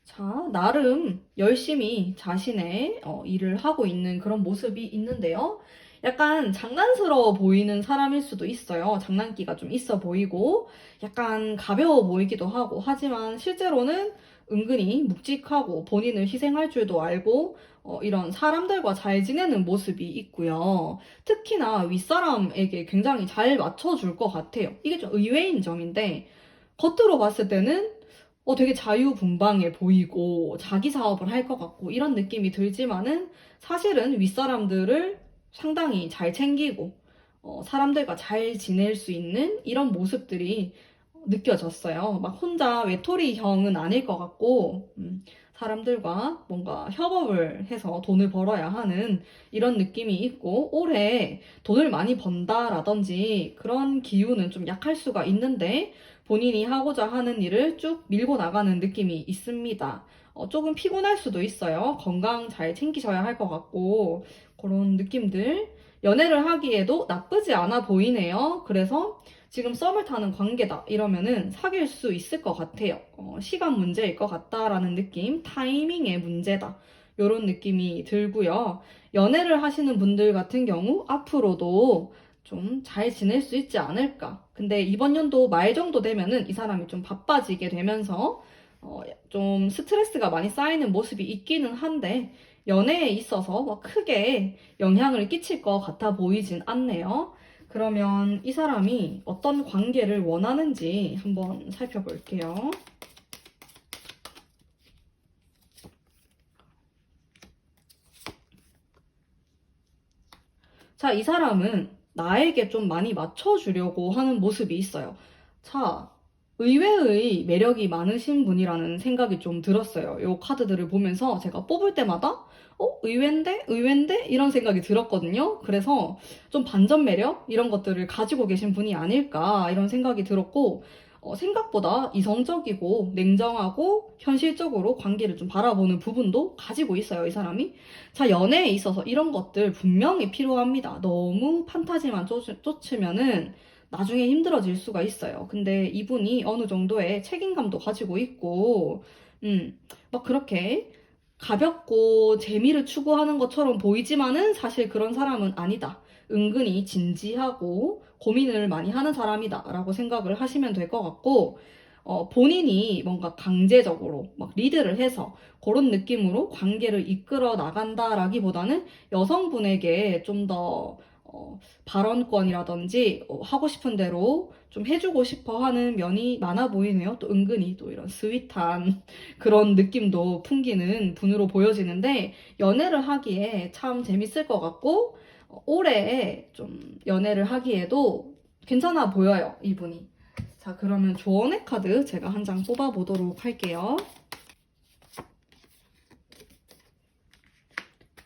자, 나름 열심히 자신의 일을 하고 있는 그런 모습이 있는데요. 약간 장난스러워 보이는 사람일 수도 있어요. 장난기가 좀 있어 보이고, 약간 가벼워 보이기도 하고, 하지만 실제로는 은근히 묵직하고 본인을 희생할 줄도 알고, 이런 사람들과 잘 지내는 모습이 있고요. 특히나 윗사람에게 굉장히 잘 맞춰줄 것 같아요. 이게 좀 의외인 점인데, 겉으로 봤을 때는 되게 자유분방해 보이고 자기 사업을 할 것 같고 이런 느낌이 들지만은 사실은 윗사람들을 상당히 잘 챙기고 사람들과 잘 지낼 수 있는 이런 모습들이 느껴졌어요. 막 혼자 외톨이형은 아닐 것 같고 사람들과 뭔가 협업을 해서 돈을 벌어야 하는 이런 느낌이 있고 올해 돈을 많이 번다라든지 그런 기운은 좀 약할 수가 있는데 본인이 하고자 하는 일을 쭉 밀고 나가는 느낌이 있습니다. 조금 피곤할 수도 있어요. 건강 잘 챙기셔야 할 것 같고, 그런 느낌들. 연애를 하기에도 나쁘지 않아 보이네요. 그래서 지금 썸을 타는 관계다 이러면은 사귈 수 있을 것 같아요. 시간 문제일 것 같다라는 느낌, 타이밍의 문제다. 이런 느낌이 들고요. 연애를 하시는 분들 같은 경우 앞으로도 좀 잘 지낼 수 있지 않을까. 근데 이번 연도 말 정도 되면은 이 사람이 좀 바빠지게 되면서 좀 스트레스가 많이 쌓이는 모습이 있기는 한데 연애에 있어서 뭐 크게 영향을 끼칠 것 같아 보이진 않네요. 그러면 이 사람이 어떤 관계를 원하는지 한번 살펴볼게요. 자, 이 사람은 나에게 좀 많이 맞춰주려고 하는 모습이 있어요. 자, 의외의 매력이 많으신 분이라는 생각이 좀 들었어요. 이 카드들을 보면서 제가 뽑을 때마다 의외인데? 의외인데? 이런 생각이 들었거든요. 그래서 좀 반전 매력? 이런 것들을 가지고 계신 분이 아닐까 이런 생각이 들었고 생각보다 이성적이고 냉정하고 현실적으로 관계를 좀 바라보는 부분도 가지고 있어요, 이 사람이. 자, 연애에 있어서 이런 것들 분명히 필요합니다. 너무 판타지만 쫓으면은 나중에 힘들어질 수가 있어요. 근데 이분이 어느 정도의 책임감도 가지고 있고, 막 그렇게 가볍고 재미를 추구하는 것처럼 보이지만은 사실 그런 사람은 아니다. 은근히 진지하고 고민을 많이 하는 사람이다 라고 생각을 하시면 될 것 같고, 본인이 뭔가 강제적으로 막 리드를 해서 그런 느낌으로 관계를 이끌어 나간다라기보다는 여성분에게 좀 더 발언권이라든지 하고 싶은 대로 좀 해주고 싶어 하는 면이 많아 보이네요. 또 은근히 또 이런 스윗한 그런 느낌도 풍기는 분으로 보여지는데 연애를 하기에 참 재밌을 것 같고 올해 좀 연애를 하기에도 괜찮아 보여요, 이분이. 자, 그러면 조언의 카드 제가 한 장 뽑아보도록 할게요.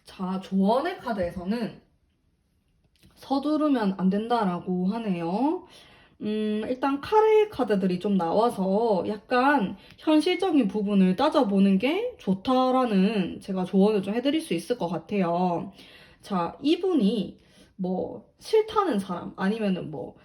자, 조언의 카드에서는 서두르면 안 된다라고 하네요. 일단 카레 카드들이 좀 나와서 약간 현실적인 부분을 따져보는 게 좋다라는 제가 조언을 좀 해드릴 수 있을 것 같아요. 자, 이분이 뭐 싫다는 사람 아니면은 뭐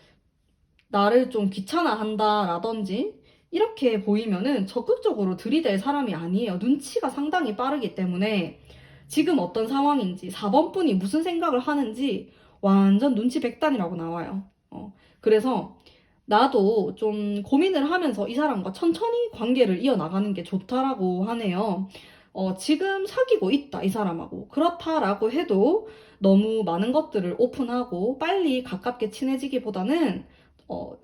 나를 좀 귀찮아한다라든지 이렇게 보이면은 적극적으로 들이댈 사람이 아니에요. 눈치가 상당히 빠르기 때문에 지금 어떤 상황인지 4번 분이 무슨 생각을 하는지 완전 눈치 백단이라고 나와요. 그래서 나도 좀 고민을 하면서 이 사람과 천천히 관계를 이어나가는 게 좋다라고 하네요. 지금 사귀고 있다, 이 사람하고. 그렇다라고 해도 너무 많은 것들을 오픈하고 빨리 가깝게 친해지기보다는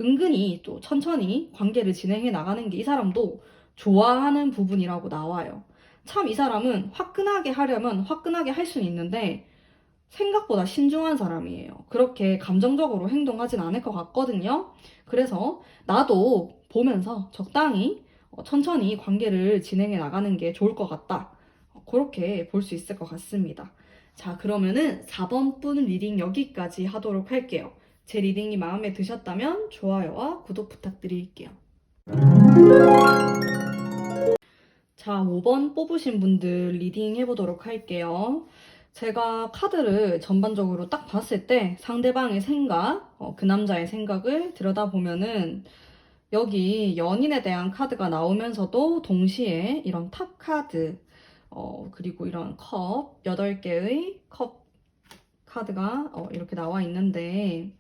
은근히 또 천천히 관계를 진행해 나가는 게 이 사람도 좋아하는 부분이라고 나와요. 참 이 사람은 화끈하게 하려면 화끈하게 할 수는 있는데 생각보다 신중한 사람이에요. 그렇게 감정적으로 행동하진 않을 것 같거든요. 그래서 나도 보면서 적당히 천천히 관계를 진행해 나가는 게 좋을 것 같다. 그렇게 볼 수 있을 것 같습니다. 자, 그러면은 4번 분 리딩 여기까지 하도록 할게요. 제 리딩이 마음에 드셨다면 좋아요와 구독 부탁드릴게요. 자, 5번 뽑으신 분들 리딩 해보도록 할게요. 제가 카드를 전반적으로 딱 봤을 때 상대방의 생각, 그 남자의 생각을 들여다보면은 여기 연인에 대한 카드가 나오면서도 동시에 이런 탑 카드, 그리고 이런 컵, 8개의 컵 카드가 이렇게 나와 있는데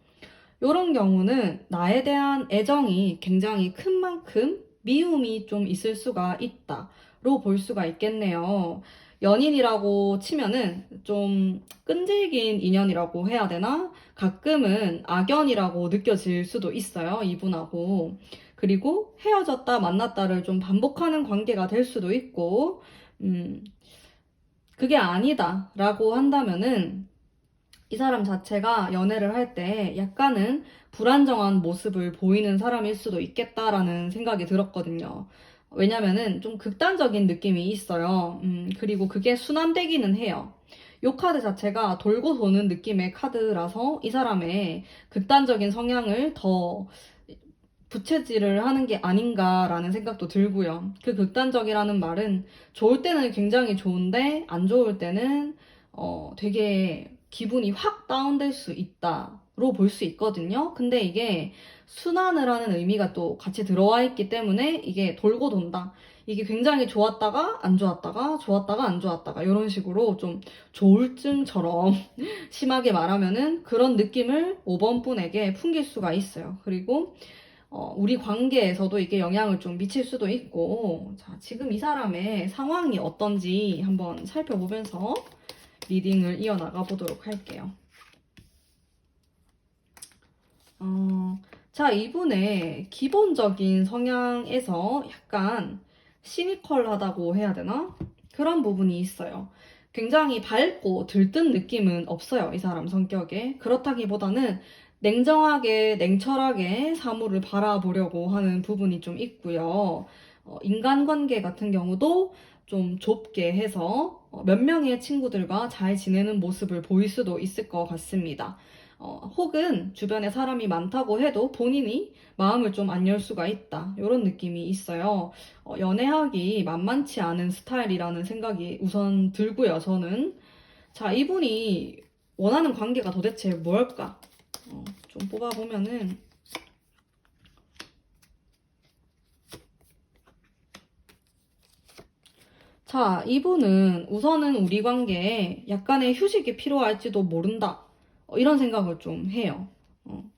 이런 경우는 나에 대한 애정이 굉장히 큰 만큼 미움이 좀 있을 수가 있다로 볼 수가 있겠네요. 연인이라고 치면은 좀 끈질긴 인연이라고 해야 되나? 가끔은 악연이라고 느껴질 수도 있어요, 이분하고. 그리고 헤어졌다 만났다를 좀 반복하는 관계가 될 수도 있고, 그게 아니다라고 한다면은 이 사람 자체가 연애를 할 때 약간은 불안정한 모습을 보이는 사람일 수도 있겠다라는 생각이 들었거든요. 왜냐면은 좀 극단적인 느낌이 있어요. 그리고 그게 순환되기는 해요. 요 카드 자체가 돌고 도는 느낌의 카드라서 이 사람의 극단적인 성향을 더 부채질을 하는 게 아닌가라는 생각도 들고요. 그 극단적이라는 말은 좋을 때는 굉장히 좋은데 안 좋을 때는 되게 기분이 확 다운될 수 있다로 볼 수 있거든요. 근데 이게 순환을 하는 의미가 또 같이 들어와 있기 때문에 이게 돌고 돈다. 이게 굉장히 좋았다가 안 좋았다가 좋았다가 안 좋았다가 이런 식으로 좀 조울증처럼 심하게 말하면은 그런 느낌을 5번 분에게 풍길 수가 있어요. 그리고 우리 관계에서도 이게 영향을 좀 미칠 수도 있고, 자, 지금 이 사람의 상황이 어떤지 한번 살펴보면서 리딩을 이어나가 보도록 할게요. 자, 이분의 기본적인 성향에서 약간 시니컬하다고 해야 되나? 그런 부분이 있어요. 굉장히 밝고 들뜬 느낌은 없어요, 이 사람 성격에. 그렇다기보다는 냉정하게, 냉철하게 사물을 바라보려고 하는 부분이 좀 있고요. 인간관계 같은 경우도 좀 좁게 해서 몇 명의 친구들과 잘 지내는 모습을 보일 수도 있을 것 같습니다. 혹은 주변에 사람이 많다고 해도 본인이 마음을 좀 안 열 수가 있다. 이런 느낌이 있어요. 연애하기 만만치 않은 스타일이라는 생각이 우선 들고요, 저는. 자, 이분이 원하는 관계가 도대체 뭘까? 좀 뽑아보면은, 자, 이분은 우선은 우리 관계에 약간의 휴식이 필요할지도 모른다. 이런 생각을 좀 해요.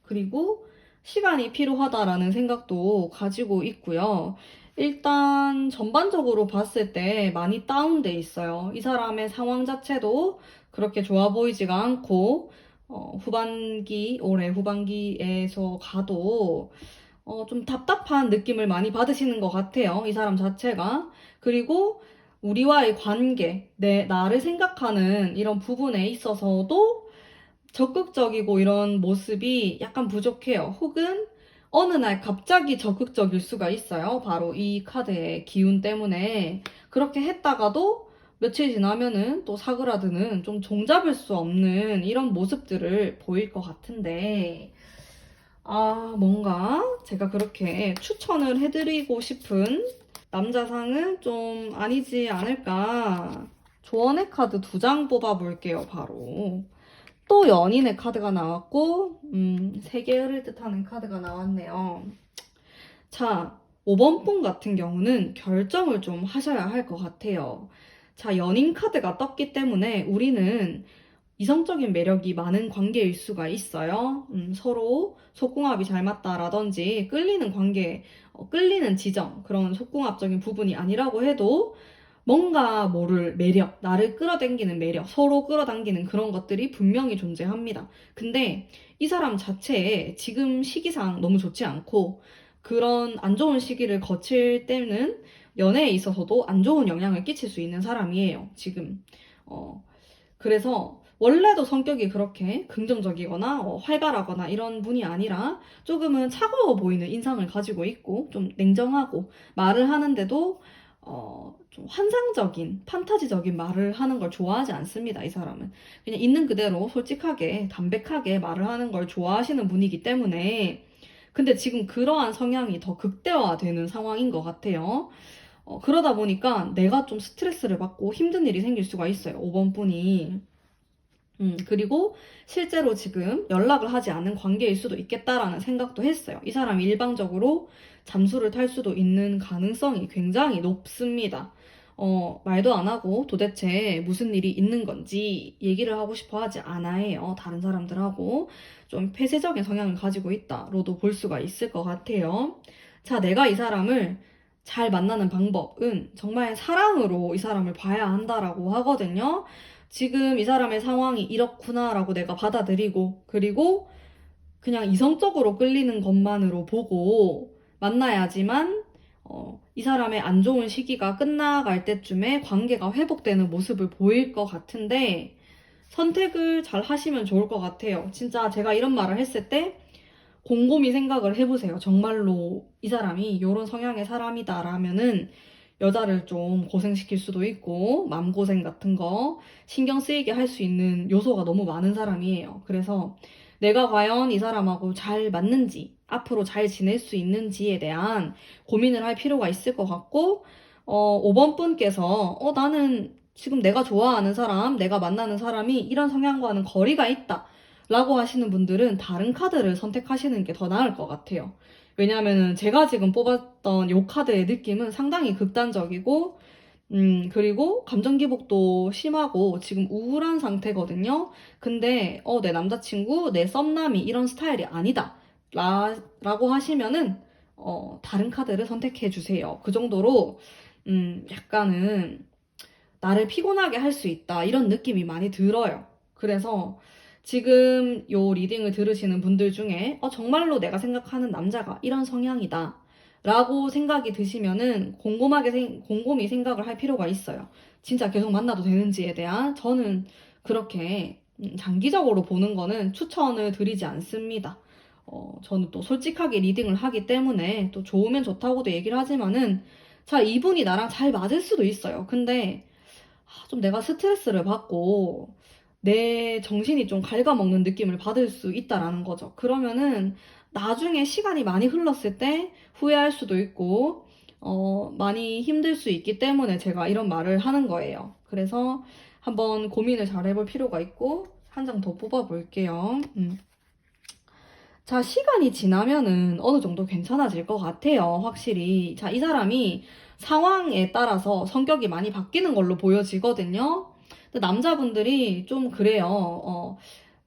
그리고 시간이 필요하다라는 생각도 가지고 있고요. 일단 전반적으로 봤을 때 많이 다운돼 있어요. 이 사람의 상황 자체도 그렇게 좋아 보이지가 않고, 올해 후반기에서 가도 좀 답답한 느낌을 많이 받으시는 것 같아요. 이 사람 자체가. 그리고 우리와의 관계, 나를 생각하는 이런 부분에 있어서도 적극적이고 이런 모습이 약간 부족해요. 혹은 어느 날 갑자기 적극적일 수가 있어요. 바로 이 카드의 기운 때문에. 그렇게 했다가도 며칠 지나면은 또 사그라드는 좀 종잡을 수 없는 이런 모습들을 보일 것 같은데, 뭔가 제가 그렇게 추천을 해드리고 싶은 남자상은 좀 아니지 않을까. 조언의 카드 2장 뽑아볼게요, 바로. 또 연인의 카드가 나왔고, 세계를 뜻하는 카드가 나왔네요. 자, 5번 분 같은 경우는 결정을 좀 하셔야 할 것 같아요. 자, 연인 카드가 떴기 때문에 우리는 이성적인 매력이 많은 관계일 수가 있어요. 서로 속궁합이 잘 맞다라든지 끌리는 관계, 끌리는 지점, 그런 속궁합적인 부분이 아니라고 해도 뭔가 모를 매력, 나를 끌어당기는 매력, 서로 끌어당기는 그런 것들이 분명히 존재합니다. 근데 이 사람 자체에 지금 시기상 너무 좋지 않고 그런 안 좋은 시기를 거칠 때는 연애에 있어서도 안 좋은 영향을 끼칠 수 있는 사람이에요, 지금. 그래서 원래도 성격이 그렇게 긍정적이거나 활발하거나 이런 분이 아니라 조금은 차가워 보이는 인상을 가지고 있고 좀 냉정하고 말을 하는데도 좀 환상적인, 판타지적인 말을 하는 걸 좋아하지 않습니다, 이 사람은. 그냥 있는 그대로 솔직하게, 담백하게 말을 하는 걸 좋아하시는 분이기 때문에 근데 지금 그러한 성향이 더 극대화되는 상황인 것 같아요. 그러다 보니까 내가 좀 스트레스를 받고 힘든 일이 생길 수가 있어요, 5번 분이. 그리고 실제로 지금 연락을 하지 않은 관계일 수도 있겠다라는 생각도 했어요. 이 사람이 일방적으로 잠수를 탈 수도 있는 가능성이 굉장히 높습니다. 말도 안 하고 도대체 무슨 일이 있는 건지 얘기를 하고 싶어 하지 않아 해요. 다른 사람들하고 좀 폐쇄적인 성향을 가지고 있다로도 볼 수가 있을 것 같아요. 자, 내가 이 사람을 잘 만나는 방법은 정말 사랑으로 이 사람을 봐야 한다라고 하거든요. 지금 이 사람의 상황이 이렇구나라고 내가 받아들이고, 그리고 그냥 이성적으로 끌리는 것만으로 보고 만나야지만, 이 사람의 안 좋은 시기가 끝나갈 때쯤에 관계가 회복되는 모습을 보일 것 같은데, 선택을 잘 하시면 좋을 것 같아요. 진짜 제가 이런 말을 했을 때, 곰곰이 생각을 해보세요. 정말로 이 사람이 이런 성향의 사람이다라면은 여자를 좀 고생시킬 수도 있고 마음고생 같은 거 신경 쓰이게 할 수 있는 요소가 너무 많은 사람이에요. 그래서 내가 과연 이 사람하고 잘 맞는지 앞으로 잘 지낼 수 있는지에 대한 고민을 할 필요가 있을 것 같고, 5번 분께서, 나는 지금 내가 좋아하는 사람, 내가 만나는 사람이 이런 성향과는 거리가 있다. 라고 하시는 분들은 다른 카드를 선택하시는 게 더 나을 것 같아요. 왜냐하면 제가 지금 뽑았던 이 카드의 느낌은 상당히 극단적이고, 그리고 감정 기복도 심하고 지금 우울한 상태거든요. 근데, 내 남자친구, 내 썸남이 이런 스타일이 아니다. 라고 하시면은, 다른 카드를 선택해 주세요. 그 정도로, 약간은 나를 피곤하게 할 수 있다. 이런 느낌이 많이 들어요. 그래서 지금 요 리딩을 들으시는 분들 중에, 정말로 내가 생각하는 남자가 이런 성향이다. 라고 생각이 드시면은 곰곰이 생각을 할 필요가 있어요. 진짜 계속 만나도 되는지에 대한 저는 그렇게 장기적으로 보는 거는 추천을 드리지 않습니다. 저는 또 솔직하게 리딩을 하기 때문에 또 좋으면 좋다고도 얘기를 하지만은 자, 이분이 나랑 잘 맞을 수도 있어요. 근데 좀 내가 스트레스를 받고 내 정신이 좀 갉아먹는 느낌을 받을 수 있다라는 거죠. 그러면은 나중에 시간이 많이 흘렀을 때 후회할 수도 있고, 많이 힘들 수 있기 때문에 제가 이런 말을 하는 거예요. 그래서 한번 고민을 잘 해볼 필요가 있고, 한 장 더 뽑아볼게요. 자, 시간이 지나면은 어느 정도 괜찮아질 것 같아요, 확실히. 자, 이 사람이 상황에 따라서 성격이 많이 바뀌는 걸로 보여지거든요. 근데 남자분들이 좀 그래요.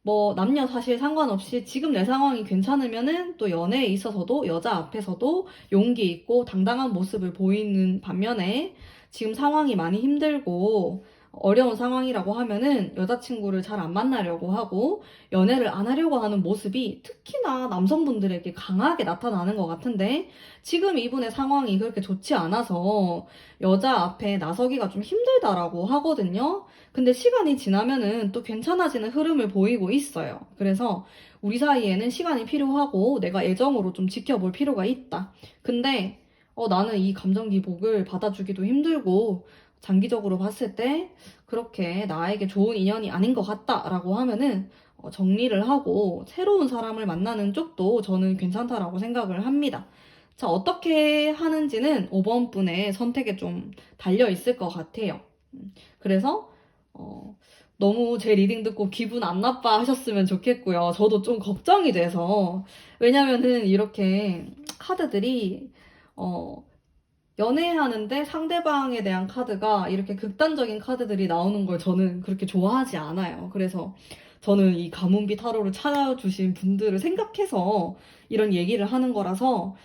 뭐, 남녀 사실 상관없이 지금 내 상황이 괜찮으면은 또 연애에 있어서도 여자 앞에서도 용기 있고 당당한 모습을 보이는 반면에 지금 상황이 많이 힘들고 어려운 상황이라고 하면은 여자친구를 잘 안 만나려고 하고 연애를 안 하려고 하는 모습이 특히나 남성분들에게 강하게 나타나는 것 같은데 지금 이분의 상황이 그렇게 좋지 않아서 여자 앞에 나서기가 좀 힘들다라고 하거든요. 근데 시간이 지나면은 또 괜찮아지는 흐름을 보이고 있어요. 그래서 우리 사이에는 시간이 필요하고 내가 애정으로 좀 지켜볼 필요가 있다. 근데 나는 이 감정 기복을 받아주기도 힘들고 장기적으로 봤을 때 그렇게 나에게 좋은 인연이 아닌 것 같다라고 하면은 정리를 하고 새로운 사람을 만나는 쪽도 저는 괜찮다라고 생각을 합니다. 자, 어떻게 하는지는 5번 분의 선택에 좀 달려 있을 것 같아요. 그래서 너무 제 리딩 듣고 기분 안 나빠 하셨으면 좋겠고요. 저도 좀 걱정이 돼서 왜냐면은 이렇게 카드들이 어, 연애하는데 상대방에 대한 카드가 이렇게 극단적인 카드들이 나오는 걸 저는 그렇게 좋아하지 않아요. 그래서 저는 이 가문비 타로를 찾아주신 분들을 생각해서 이런 얘기를 하는 거라서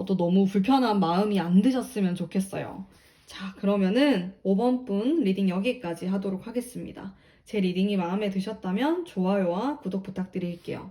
또 너무 불편한 마음이 안 드셨으면 좋겠어요. 자, 그러면은 5번 분 리딩 여기까지 하도록 하겠습니다. 제 리딩이 마음에 드셨다면 좋아요와 구독 부탁드릴게요.